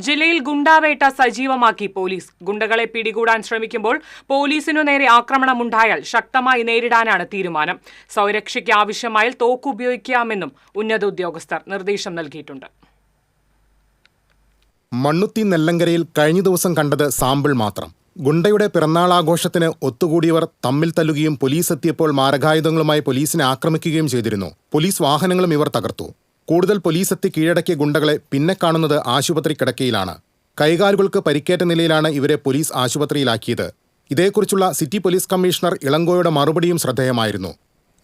ജില്ലയിൽ ഗുണ്ടാവേട്ട സജീവമാക്കി പോലീസ്. ഗുണ്ടകളെ പിടികൂടാൻ ശ്രമിക്കുമ്പോൾ പോലീസിനു നേരെ ആക്രമണമുണ്ടായാൽ ശക്തമായി നേരിടാനാണ് തീരുമാനം. സ്വരക്ഷയ്ക്ക് ആവശ്യമായാൽ തോക്ക് ഉപയോഗിക്കാമെന്നും ഉന്നത ഉദ്യോഗസ്ഥർ നിർദ്ദേശം നൽകിയിട്ടുണ്ട്. മണ്ണുത്തി നെല്ലങ്കരയിൽ കഴിഞ്ഞ ദിവസം കണ്ടത് സാമ്പിൾ മാത്രം. ഗുണ്ടയുടെ പിറന്നാളാഘോഷത്തിന് ഒത്തുകൂടിയവർ തമ്മിൽ തല്ലുകയും പോലീസ് എത്തിയപ്പോൾ മാരകായുധങ്ങളുമായി പോലീസിനെ ആക്രമിക്കുകയും ചെയ്തിരുന്നു. പോലീസ് വാഹനങ്ങളും ഇവർ തകർത്തു. കൂടുതൽ പോലീസ് എത്തി കീഴടക്കിയ ഗുണ്ടകളെ പിന്നെ കാണുന്നത് ആശുപത്രി കിടക്കയിലാണ്. കൈകാലുകൾക്ക് പരിക്കേറ്റ നിലയിലാണ് ഇവരെ പോലീസ് ആശുപത്രിയിലാക്കിയത്. ഇതേക്കുറിച്ചുള്ള സിറ്റി പോലീസ് കമ്മീഷണർ ഇളങ്കോയുടെ മറുപടിയും ശ്രദ്ധേയമായിരുന്നു.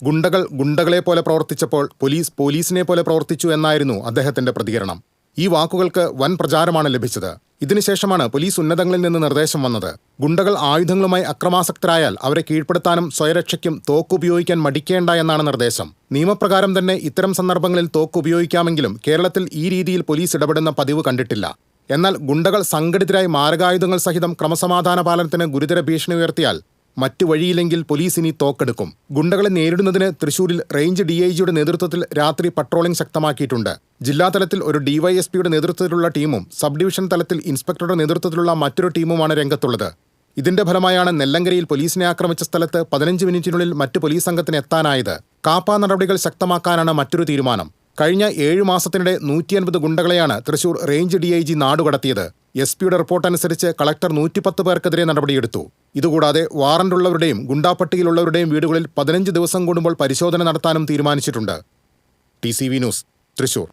ഗുണ്ടകൾ ഗുണ്ടകളെ പോലെ പ്രവർത്തിച്ചപ്പോൾ പോലീസ് പോലീസിനെ പോലെ പ്രവർത്തിച്ചു എന്നായിരുന്നു അദ്ദേഹത്തിന്റെ പ്രതികരണം. ഈ വാക്കുകൾക്ക് വൻ പ്രചാരമാണ് ലഭിച്ചത്. ഇതിനുശേഷമാണ് പോലീസ് ഉന്നതങ്ങളിൽ നിന്ന് നിർദ്ദേശം വന്നത്. ഗുണ്ടകൾ ആയുധങ്ങളുമായി അക്രമാസക്തരായാൽ അവരെ കീഴ്പ്പെടുത്താനും സ്വയരക്ഷയ്ക്കും തോക്ക് ഉപയോഗിക്കാൻ മടിക്കേണ്ട എന്നാണ് നിർദ്ദേശം. നിയമപ്രകാരം തന്നെ ഇത്തരം സന്ദർഭങ്ങളിൽ തോക്ക് ഉപയോഗിക്കാമെങ്കിലും കേരളത്തിൽ ഈ രീതിയിൽ പോലീസ് ഇടപെടുന്ന പതിവ് കണ്ടിട്ടില്ല. എന്നാൽ ഗുണ്ടകൾ സംഘടിതരായി മാരകായുധങ്ങൾ സഹിതം ക്രമസമാധാന പാലനത്തിന് ഗുരുതര ഭീഷണി ഉയർത്തിയാൽ മറ്റു വഴിയില്ലെങ്കിൽ പോലീസ് ഇനി തോക്കെടുക്കും. ഗുണ്ടകളെ നേരിടുന്നതിന് തൃശൂരിൽ റേഞ്ച് DIGയുടെ നേതൃത്വത്തിൽ രാത്രി പട്രോളിംഗ് ശക്തമാക്കിയിട്ടുണ്ട്. ജില്ലാതലത്തിൽ ഒരു DYSPയുടെ നേതൃത്വത്തിലുള്ള ടീമും സബ് ഡിവിഷൻ തലത്തിൽ ഇൻസ്പെക്ടറുടെ നേതൃത്വത്തിലുള്ള മറ്റൊരു ടീമുമാണ് രംഗത്തുള്ളത്. ഇതിന്റെ ഫലമായാണ് നെല്ലങ്കരയിൽ പോലീസിനെ ആക്രമിച്ച സ്ഥലത്ത് 15 മിനിറ്റിനുള്ളിൽ മറ്റ് പോലീസ് സംഘത്തിന് എത്താനായത്. കാപ്പ നടപടികൾ ശക്തമാക്കാനാണ് മറ്റൊരു തീരുമാനം. കഴിഞ്ഞ 7 മാസത്തിനിടെ 150 ഗുണ്ടകളെയാണ് തൃശൂർ റേഞ്ച് DIG നാടുകടത്തിയത്. SP-യുടെ റിപ്പോർട്ട് അനുസരിച്ച് കളക്ടർ 110 പേർക്കെതിരെ നടപടിയെടുത്തു. ഇതുകൂടാതെ വാറന്റുള്ളവരുടെയും ഗുണ്ടാപ്പട്ടികയിലുള്ളവരുടെയും വീടുകളിൽ 15 ദിവസം കൂടുമ്പോൾ പരിശോധന നടത്താനും തീരുമാനിച്ചിട്ടുണ്ട്. TCV news, Thrissur.